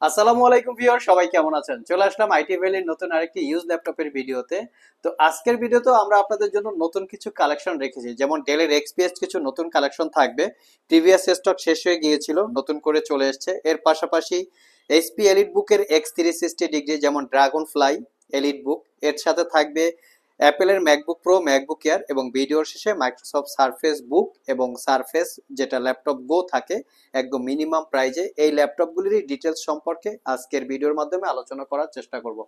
আসসালামু আলাইকুম ভিউয়ার, সবাই কেমন আছেন? চলে আসলাম আইটি ভ্যালির নতুন আরেকটি ইউজ ল্যাপটপের ভিডিওতে। তো আজকের ভিডিওতে আমরা আপনাদের জন্য নতুন কিছু কালেকশন রেখেছি, যেমন ডেলের এক্সপিএস কিছু নতুন কালেকশন থাকবে। প্রিভিয়াস স্টক শেষ হয়ে গিয়েছিল, নতুন করে চলে এসেছে। এর পাশাপাশি এইচপি এলিট বুকের X360 ডিগ্রি, যেমন ড্রাগন ফ্লাই এলিট বুক। এর সাথে থাকবে অ্যাপেলের ম্যাকবুক প্রো, ম্যাকবুক এয়ার, এবং ভিডিওর শেষে মাইক্রোসফট সারফেস বুক এবং সারফেস, যেটা ল্যাপটপ গো থাকে একদম মিনিমাম প্রাইজে। এই ল্যাপটপগুলির ডিটেলস সম্পর্কে আজকের ভিডিওর মাধ্যমে আলোচনা করার চেষ্টা করব।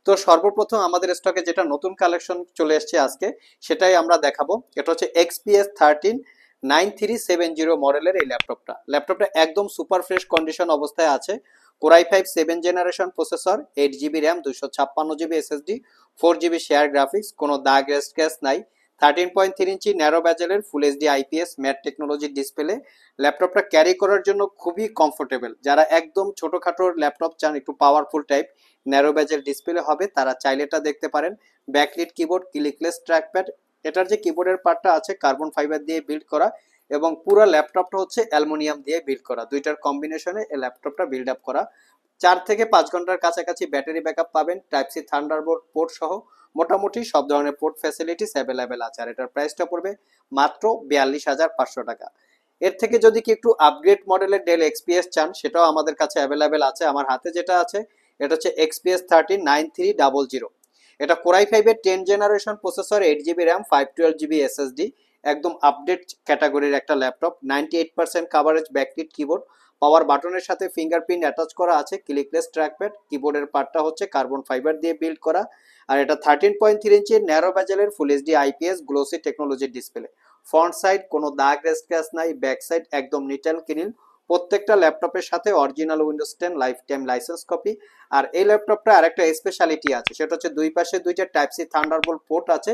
তো সর্বপ্রথম আমাদের স্টকে যেটা নতুন কালেকশন চলে এসেছে আজকে, সেটাই আমরা দেখাবো। এটা হচ্ছে XPS 13 9370 মডেলের এই ল্যাপটপটা একদম সুপার ফ্রেশ কন্ডিশন অবস্থায় আছে। Core i 5 7 generation processor, 8 GB RAM, 256 GB SSD, 4 GB share graphics, কোনো দাগ রেস্ট ক্যাশ নাই। 13.3 ইঞ্চি ন্যারো ব্যাজেলের ফুল এইচডি আইপিএস ম্যাট টেকনোলজির ডিসপ্লে। ল্যাপটপটা ক্যারি করার জন্য খুবই কমফোর্টেবল। যারা একদম ছোটখাটো ল্যাপটপ চান, একটু powerful type, narrow bezel display হবে, তারা চাইলে এটা দেখতে পারেন। Backlit keyboard, clickless trackpad. এটার যে কিবোর্ডের পার্টটা আছে কার্বন ফাইবার দিয়ে বিল্ড করা, এবং পুরো ল্যাপটপটা হচ্ছে অ্যালুমিনিয়াম দিয়ে বিল্ড করা। দুইটার কম্বিনেশনে এই ল্যাপটপটা বিল্ড আপ করা। 4 থেকে 5 ঘন্টার কাছাকাছি ব্যাটারি ব্যাকআপ পাবেন, টাইপ সি থান্ডারবোল্ট পোর্ট সহ। মোটামুটি সব ধরনের পোর্ট ফ্যাসিলিটিস অ্যাভেলেবেল আছে। আর এটার প্রাইসটা পড়বে মাত্র 42,500 টাকা। এর থেকে যদি কি একটু আপগ্রেড মডেলের ডেল এক্সপিএস চান, সেটাও আমাদের কাছে অ্যাভেলেবেল আছে। আমার হাতে যেটা আছে এটা হচ্ছে XPS 13 9300। এটা core i 5 10 generation processor, 8 GB RAM, 512 GB SSD. একদম আপডেট ক্যাটাগরির একটা ল্যাপটপ। 98% কাভারেজ, ব্যাকলিট কিবোর্ড, পাওয়ার বাটনের সাথে ফিঙ্গারপ্রিন্ট অ্যাটাচ করা আছে, ক্লিকলেস ট্র্যাকপ্যাড। কিবোর্ডের পার্টটা হচ্ছে কার্বন ফাইবার দিয়ে বিল্ড করা। আর এটা 13.3 ইঞ্চির ন্যারো ব্যাজেলের ফুল এইচডি আইপিএস গ্লোসি টেকনোলজির ডিসপ্লে। ফ্রন্ট সাইড কোনো দাগ স্ক্র্যাচ নাই, ব্যাক সাইড একদম নিট অ্যান্ড ক্লিন। প্রত্যেকটা ল্যাপটপের সাথে original Windows 10 lifetime licence copy. আর এই ল্যাপটপটা আরেকটা স্পেশালিটি আছে, সেটা হচ্ছে দুই পাশে দুইটা টাইপ সি থান্ডারবোল্ট পোর্ট আছে।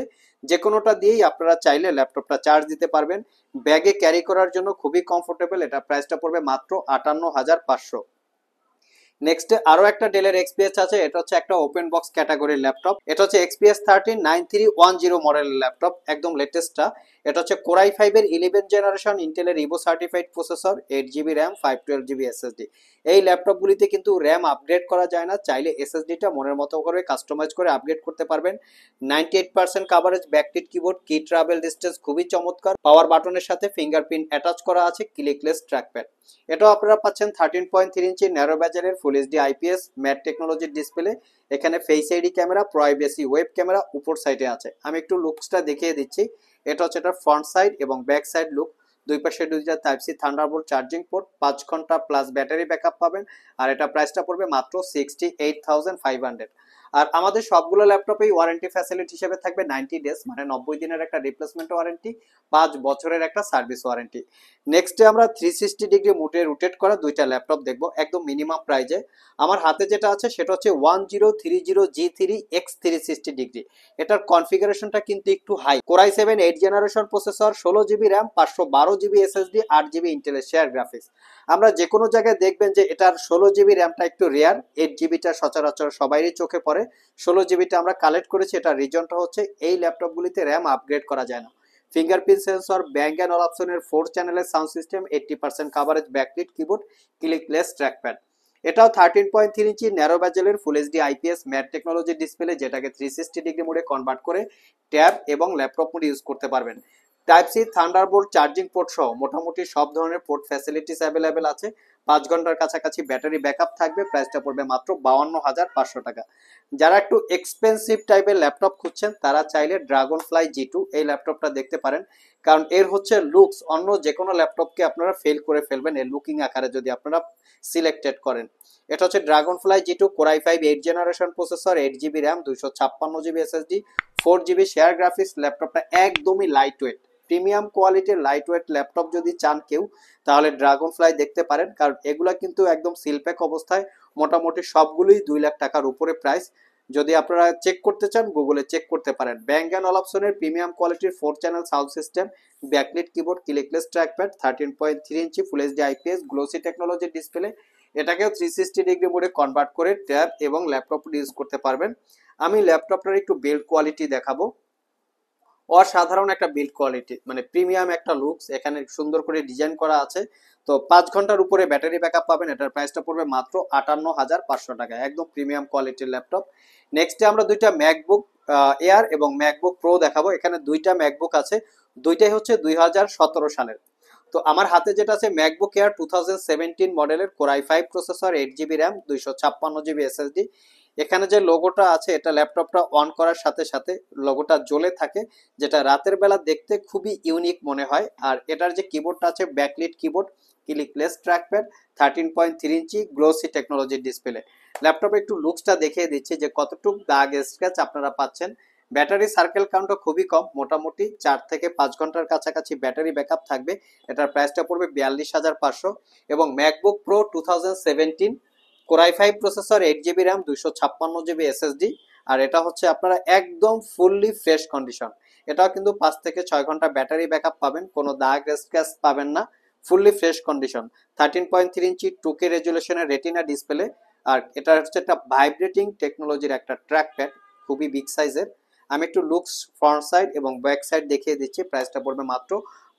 যে কোনোটা দিয়েই আপনারা চাইলে ল্যাপটপটা চার্জ দিতে পারবেন। ব্যাগে ক্যারি করার জন্য খুবই কমফোর্টেবল। এটা প্রাইসটা পড়বে মাত্র 58,500। নেক্সট আরো একটা ডেলের এক্সপিএস আছে, এটা হচ্ছে একটা ওপেন বক্স ক্যাটাগরির ল্যাপটপ। এটা হচ্ছে XPS 13 9310 মডেলের ল্যাপটপ, একদম লেটেস্টটা। এটা হচ্ছে কোরাই 5 11 জেনারেশন ইন্টেলের Evo certified processor, 8 GB RAM, 512 GB SSD. এই ল্যাপটপগুলিতে কিন্তু র্যাম আপগ্রেড করা যায় না, চাইলে এসএসডিটা মনের মতো করে কাস্টমাইজ করে আপগ্রেড করতে পারবেন। 98% কাভারেজ, ব্যাকলিট কিবোর্ড, কি ট্রাভেল ডিস্টেন্স খুবই চমৎকার। পাওয়ার বাটনের সাথে ফিঙ্গারপ্রিন্ট অ্যাটাচ করা আছে, ক্লিকলেস ট্র্যাকপ্যাড। এটাও আপনারা পাচ্ছেন 13.3 ইঞ্চি ন্যারো ব্যাজেলের ফুল এইচডি আইপিএস ম্যাট টেকনোলজির ডিসপ্লে। এখানে face ID camera, privacy web camera উপর সাইডে আছে। আমি একটু লুকসটা দেখিয়ে দিচ্ছি। এটা হচ্ছে এটা ফ্রন্ট সাইড এবং ব্যাক সাইড লুক। দুই পাশে দুইটা type C Thunderbolt charging port, 5 ঘন্টা প্লাস ব্যাটারি ব্যাকআপ পাবেন। আর এটা প্রাইসটা পড়বে মাত্র 68,500। আর আমাদের সবগুলো ল্যাপটপেই ওয়ারেন্টি ফ্যাসিলিটি হিসেবে থাকবে 90 ডেজ, মানে 90 দিনের একটা রিপ্লেসমেন্ট ওয়ারেন্টি, 5 বছরের একটা সার্ভিস ওয়ারেন্টি। নেক্সটে আমরা 360 ডিগ্রি মোটে রোটেট করা দুইটা ল্যাপটপ দেখবো একদম মিনিমাম প্রাইজে। আমার হাতে যেটা আছে সেটা হচ্ছে 1030G3 X360 ডিগ্রি। এটার কনফিগারেশনটা কিন্তু একটু high. Core i 7 8 generation processor, 16 GB RAM, 512 GB SSD, 8 GB ইন্টেলের শেয়ার গ্রাফিক্স। আমরা যে কোনো জায়গায় দেখবেন যে এটার 16 জিবি র্যামটা একটু রেয়ার, 8 জিবিটা সচরাচর সবারই চোখে পড়ে। 16 জিবিটা আমরা কালেক্ট করেছি। এটার রিজনটা হচ্ছে এই ল্যাপটপগুলিতে র্যাম আপগ্রেড করা যায় না। ফিঙ্গারপ্রিন্ট সেন্সর, ব্যাঙ্ক অ্যান্ড অল অপশনের 4 চ্যানেলের sound system, 80% coverage, backlit keyboard, clickless trackpad. এটাও 13.3 ইঞ্চি ন্যারো ব্যাজেলের ফুল এইচডি আইপিএস ম্যাট টেকনোলজির ডিসপ্লে, যেটাকে 360 ডিগ্রি মোডে কনভার্ট করে ট্যাব এবং ল্যাপটপ মোডে ইউজ করতে পারবেন। Type C Thunderbolt charging port সহ মোটামুটি সব ধরনের পোর্ট ফ্যাসিলিটিস অ্যাভেলেবেল আছে। 5 ঘন্টার কাছাকাছি ব্যাটারি ব্যাকআপ থাকবে। প্রাইসটা পড়বে মাত্র 52,500 টাকা। যারা একটু এক্সপেন্সিভ টাইপের ল্যাপটপ খুঁজছেন, তারা চাইলে ড্রাগন ফ্লাই G2 এই ল্যাপটপটা দেখতে পারেন। কারণ এর হচ্ছে লুকস অন্য যে কোনো ল্যাপটপকে আপনারা ফেল করে ফেলবেন এর লুকিং আকারে, যদি আপনারা সিলেক্টেড করেন। এটা হচ্ছে dragon fly G2, core i 5 8 generation processor, 8 GB RAM, 256 GB SSD, 4 GB share graphics. ল্যাপটপটা একদমই লাইট ওয়েট, প্রিমিয়াম কোয়ালিটির লাইট ওয়েট ল্যাপটপ যদি চান কেউ, তাহলে ড্রাগন ফ্লাই দেখতে পারেন। কারণ এগুলা কিন্তু একদম সিলপ্যাক অবস্থায়, মোটামুটি সবগুলোই 2 লাখ টাকার উপরে প্রাইস। যদি আপনারা চেক করতে চান, গুগলে চেক করতে পারেন। ব্যাঙ্ক অ্যান্ড অল অপশনের প্রিমিয়াম কোয়ালিটির 4 channel sound system, backlit keyboard, clickless trackpad, 13.3 ইঞ্চি ফুল এইচডি আইপিএস গ্লোসি টেকনোলজির ডিসপ্লে। এটাকেও 360 ডিগ্রি মোডে কনভার্ট করে ট্যাব এবং ল্যাপটপ ইউজ করতে পারবেন। আমি ল্যাপটপটার একটু বিল্ড কোয়ালিটি দেখাবো। অসাধারণ একটা বিল্ড কোয়ালিটি, মানে প্রিমিয়াম একটা লুকস, এখানে সুন্দর করে ডিজাইন করা আছে। তো 5 ঘন্টার উপরে ব্যাটারি ব্যাকআপ পাবেন। এটার প্রাইসটা পড়বে মাত্র 58,500 টাকা, একদম প্রিমিয়াম কোয়ালিটির ল্যাপটপ। নেক্সটে আমরা দুইটা ম্যাকবুক এয়ার এবং ম্যাকবুক প্রো দেখাবো। এখানে দুইটা ম্যাকবুক আছে, দুইটাই হচ্ছে 2017 সালের। তো আমার হাতে যেটা আছে ম্যাকবুক এয়ার 2017 মডেলের, core i5 processor, 8 GB RAM, 256 GB SSD. এখানে যে লোগোটা আছে এটা ল্যাপটপটা অন করার সাথে সাথে লোগোটা জ্বলে থাকে, যেটা রাতের বেলা দেখতে খুবই ইউনিক মনে হয়। আর এটার যে কিবোর্ডটা আছে ব্যাকলিট কিবোর্ড, ক্লিকলেস ট্র্যাকপ্যাড, 13.3 ইঞ্চি গ্লোসি টেকনোলজির ডিসপ্লে। ল্যাপটপে একটু লুকসটা দেখিয়ে দিচ্ছি যে কতটুকু দাগ স্ক্র্যাচ আপনারা পাচ্ছেন। ব্যাটারি সার্কেল কাউন্টও খুবই কম, মোটামুটি 4 থেকে 5 ঘন্টার কাছাকাছি ব্যাটারি ব্যাকআপ থাকবে। এটার প্রাইসটা পড়বে 42,500। এবং MacBook Pro 2017 core i5 processor, 8 GB RAM, 256 GB SSD. আর এটা হচ্ছে আপনারা একদম ফুললি ফ্রেশ কন্ডিশন। এটাও কিন্তু 5 থেকে 6 ঘন্টা ব্যাটারি ব্যাকআপ পাবেন, কোনো দাগ স্ক্র্যাচ পাবেন না, ফুললি ফ্রেশ কন্ডিশন। 13.3 ইঞ্চি 2K রেজুলেশনের রেটিনা ডিসপ্লে। আর এটা হচ্ছে একটা ভাইব্রেটিং টেকনোলজির একটা ট্র্যাকপ্যাড, খুবই বিগ সাইজের। আমি একটু লুকস, ফ্রন্ট সাইড এবং ব্যাক সাইড দেখিয়ে দিচ্ছি। প্রাইসটা পড়বে মাত্র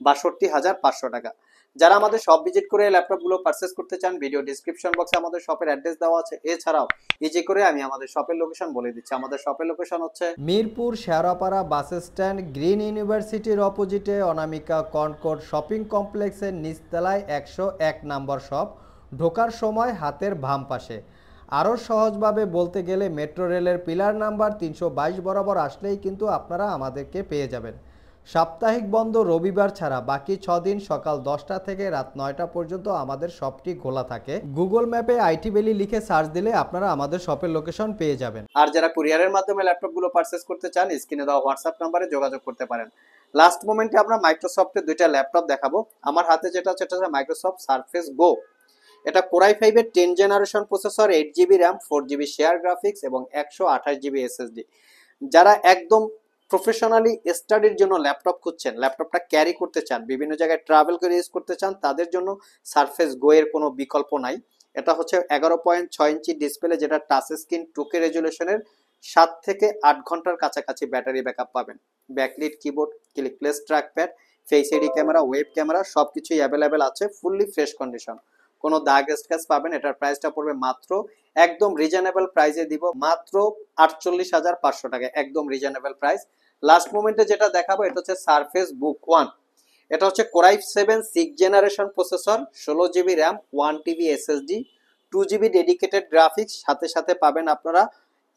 62,500 টাকা। যারা আমাদের শপ ভিজিট করে ল্যাপটপগুলো পারচেস করতে চান, ভিডিও ডিসক্রিপশন বক্সে আমাদের শপের অ্যাড্রেস দেওয়া আছে। এছাড়াও ইজি করে আমি আমাদের শপের লোকেশন বলে দিচ্ছি। আমাদের শপের লোকেশন হচ্ছে Mirpur Shewrapara bus stand, green ইউনিভার্সিটির অপোজিটে অনামিকা কনকর্ড শপিং কমপ্লেক্সের নিচতলায় 101 নম্বর শপ। ঢোকার সময় হাতের বাম পাশে। আরও সহজভাবে বলতে গেলে মেট্রো রেলের পিলার নাম্বার 322 বরাবর আসলেই কিন্তু আপনারা আমাদেরকে পেয়ে যাবেন। সাপ্তাহিক বন্ধ রবিবার ছাড়া বাকি 6 দিন সকাল 10টা থেকে রাত 9টা পর্যন্ত আমাদের শপটি খোলা থাকে। গুগল ম্যাপে আইটি ভ্যালি লিখে সার্চ দিলে আপনারা আমাদের শপের লোকেশন পেয়ে যাবেন। আর যারা কুরিয়ারের মাধ্যমে ল্যাপটপগুলো পারচেস করতে চান, স্ক্রিনে দেওয়া হোয়াটসঅ্যাপ নাম্বারে যোগাযোগ করতে পারেন। লাস্ট মোমেন্টে আমরা মাইক্রোসফটের দুইটা ল্যাপটপ দেখাবো। আমার হাতে যেটা আছে এটা হচ্ছে মাইক্রোসফট সারফেস গো। এটা কোর i5 এর 10 generation processor, 8 GB RAM, 4 GB share graphics এবং 128 জিবি এসএসডি। যারা একদম প্রফেশনালি স্টাডির জন্য ল্যাপটপ খুঁজছেন, ল্যাপটপটা ক্যারি করতে চান, বিভিন্ন জায়গায় ট্রাভেল করে ইউজ করতে চান, তাদের জন্য সারফেস গো এর কোনো বিকল্প নাই। এটা হচ্ছে 11.6 ইঞ্চি ডিসপ্লে, যেটা টাচ স্ক্রিন, 2K রেজুলেশনের, 7 থেকে 8 ঘন্টার কাছাকাছি ব্যাটারি ব্যাকআপ পাবেন। Backlit keyboard, clickless trackpad, face ID camera, web camera সবকিছুই অ্যাভেলেবেল আছে, ফুললি ফ্রেশ কন্ডিশন, কোনো দাগ স্ক্র্যাচ পাবেন। এটার প্রাইসটা পড়বে মাত্র, একদম রিজনেবল প্রাইসে দিব, মাত্র 48,500 টাকা, একদম রিজনেবল প্রাইস। লাস্ট মোমেন্টে যেটা দেখাবো এটা হচ্ছে সারফেস বুক 1। এটা হচ্ছে core i7 6 generation processor, 16 GB RAM, 1 TB SSD, 2 GB dedicated graphics, সাথে সাথে পাবেন আপনারা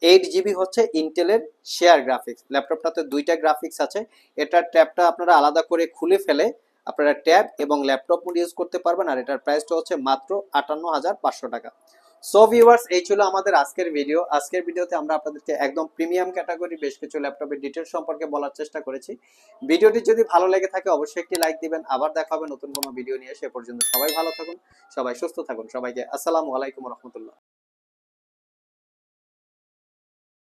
8 GB হচ্ছে ইন্টেলের শেয়ার গ্রাফিক্স। ল্যাপটপটাতে দুইটা গ্রাফিক্স আছে। এটার ট্যাবটা আপনারা আলাদা করে খুলে ফেলে আপনারা ট্যাব এবং ল্যাপটপ মোড ইউজ করতে পারবেন। আর এটার প্রাইসটা হচ্ছে মাত্র 58,500 টাকা। সো ভিউয়ার্স, এই ছিল আমাদের আজকের ভিডিও। আজকের ভিডিওতে আমরা আপনাদেরকে একদম প্রিমিয়াম ক্যাটাগরি বেশ কিছু ল্যাপটপের ডিটেলস সম্পর্কে বলার চেষ্টা করেছি। ভিডিওটি যদি ভালো লেগে থাকে অবশ্যই একটি লাইক দিবেন। আবার দেখা হবে নতুন কোনো ভিডিও নিয়ে। সে পর্যন্ত সবাই ভালো থাকুন, সবাই সুস্থ থাকুন। সবাইকে আসসালামু আলাইকুম রহমতুল্লাহ।